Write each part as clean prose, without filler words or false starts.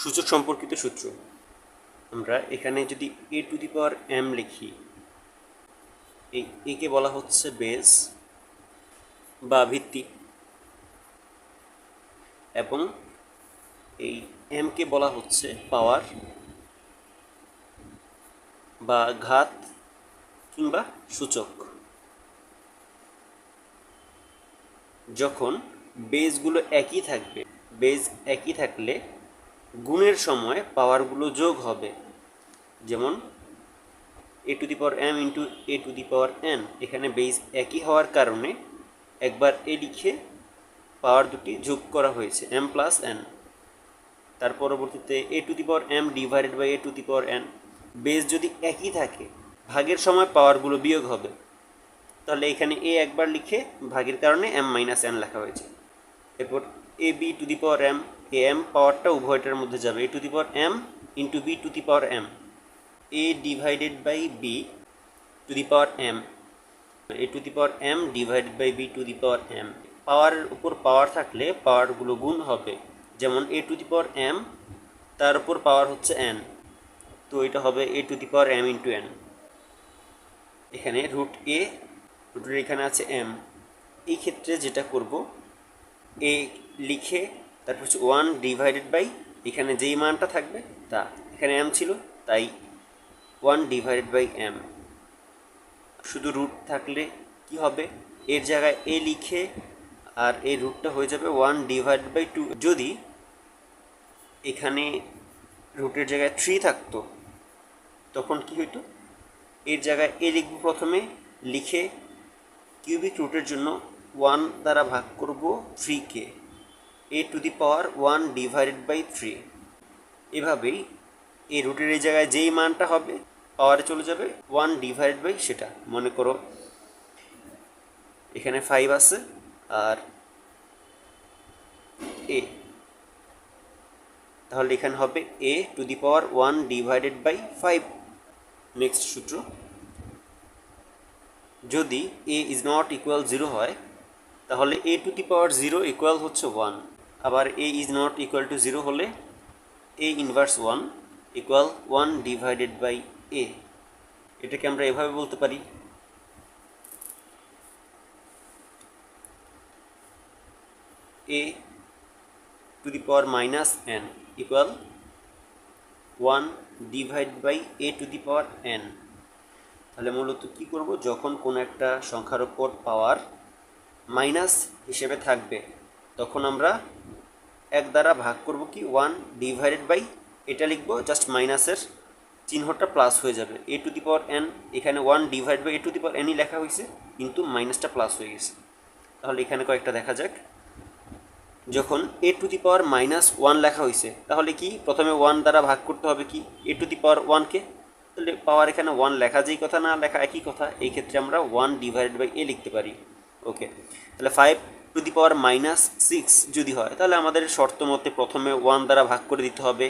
সূচক সম্পর্কিত সূত্র। আমরা এখানে যদি এ টু দি পাওয়ার এম লিখি, এই একে বলা হচ্ছে বেস বা ভিত্তি, এবং এই এমকে বলা হচ্ছে পাওয়ার বা ঘাত কিংবা সূচক। যখন বেসগুলো একই থাকবে, বেস একই থাকলে গুণের সময় পাওয়ারগুলো যোগ হবে। যেমন A to the power M into A to the power N, এখানে বেস একই হওয়ার কারণে একবার এ লিখে পাওয়ার দুটি যোগ করা হয়েছে, এম প্লাস এন। তার পরবর্তীতে A to the power M divided by A to the power N. Base যদি একই থাকে, ভাগের সময় পাওয়ারগুলো বিয়োগ হবে, তাহলে এখানে এ একবার লিখে ভাগের কারণে এম মাইনাস এন লেখা হয়েছে। এরপর a b to the power m, a m পাওয়ারটা উভয়টার মধ্যে যাবে, a to the power M into b to the power m, a divided by b to the power m, a to the power M divided by b to the power m. পাওয়ারের উপর পাওয়ার থাকলে পাওয়ারগুলো গুণ হবে। যেমন A to the power M, তার উপর পাওয়ার হচ্ছে N, তো এটা হবে a to the power M into n. এখানে রুট এ, রুটের এখানে আছে এম। এই ক্ষেত্রে যেটা করব, এ লিখে তারপর হচ্ছে ওয়ান ডিভাইডেড বাই, এখানে যেই মানটা থাকবে তা, এখানে এম ছিল তাই ওয়ান ডিভাইডেড বাই এম। শুধু রুট থাকলে কি হবে, এর জায়গায় এ লিখে আর এই রুটটা হয়ে যাবে ওয়ান ডিভাইডেড বাই টু। যদি এখানে রুটের জায়গায় 3 থাকতো তখন কি হইতো, এর জায়গায় এ লিখব প্রথমে, লিখে কিউবিক রুটের জন্য 1 দ্বারা ভাগ করব 3কে, a to the power 1 divided by 3। এভাবেই এই রুটের এই জায়গায় যেই মানটা হবে পাওয়ারে চলে যাবে 1 ডিভাইডেড বাই সেটা। মনে করো এখানে 5 আছে আর এ, তাহলে এখানে হবে a to the power 1 divided by 5। Next সূত্র, যদি এ ইজ নট ইকুয়াল 0 হয় তাহলে এ টু দি পাওয়ার 0 ইকুয়াল হচ্ছে 1। আবার a is not equal to 0 হলে a inverse 1 equal 1 divided by a. এটাকে আমরা এভাবে বলতে পারি, a to the power minus n equal 1 divide by A to the power n. তাহলে মূলত কী করব, যখন কোনো একটা সংখ্যার ওপর পাওয়ার মাইনাস হিসেবে থাকবে তখন আমরা 1 দ্বারা ভাগ করব কি 1 ডিভাইডেড বাই, এটা লিখবো জাস্ট মাইনাসের চিহ্নটা প্লাস হয়ে যাবে, a to the power N. এখানে 1 divide by A to the power এনই লেখা হয়েছে কিন্তু মাইনাসটা প্লাস হয়ে গেছে। তাহলে এখানে কয়েকটা দেখা যাক। যখন এ টু দি পাওয়ার মাইনাস 1 লেখা হয়েছে তাহলে কি প্রথমে 1 দ্বারা ভাগ করতে হবে কি এ টু দি পাওয়ার 1কে, তাহলে পাওয়ার এখানে 1 লেখা যেই কথা না লেখা একই কথা, এই ক্ষেত্রে আমরা 1 ডিভাইডেড বাই এ লিখতে পারি। ওকে, তাহলে 5 টু দি পাওয়ার মাইনাস 6 যদি হয় তাহলে আমাদের শর্ত মতে প্রথমে 1 দ্বারা ভাগ করে দিতে হবে।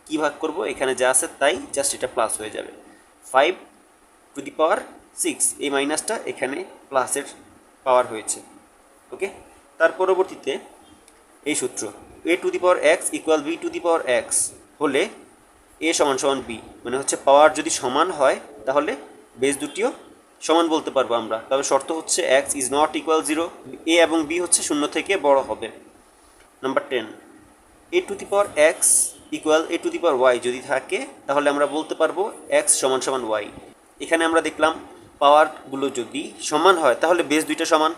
কি ভাগ করব, এখানে যা আছে তাই, জাস্ট এটা প্লাস হয়ে যাবে। 5 টু দি পাওয়ার 6, এই মাইনাসটা এখানে প্লাসের পাওয়ার হয়েছে। ওকে, তার পরবর্তীতে এই সূত্র, a to the power x equal b to the power x হলে এ সমান সমান বি, মানে হচ্ছে পাওয়ার যদি সমান হয় তাহলে বেস দুটিও সমান বলতে পারবো আমরা। তবে শর্ত হচ্ছে x is not equal 0, a এবং বি হচ্ছে 0 থেকে বড় হবে। Number 10, a to the power x equal a to the power y যদি থাকে তাহলে আমরা বলতে পারবো এক্স সমান সমান ওয়াই। এখানে আমরা দেখলাম পাওয়ারগুলো যদি সমান হয় তাহলে বেস দুইটা সমান,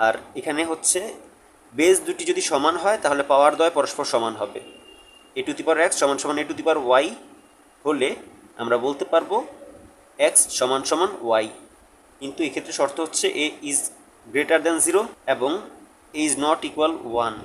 আর এখানে হচ্ছে বেস দুটি যদি সমান হয় তাহলে পাওয়ার দ্বয় পরস্পর সমান হবে। A to the power x সমান সমান এ টু দি পাওয়ার ওয়াই হলে আমরা বলতে পারবো এক্স সমান সমান ওয়াই। কিন্তু এক্ষেত্রে শর্ত হচ্ছে এ ইজ গ্রেটার দ্যান 0 এবং এ ইজ নট ইকুয়াল 1।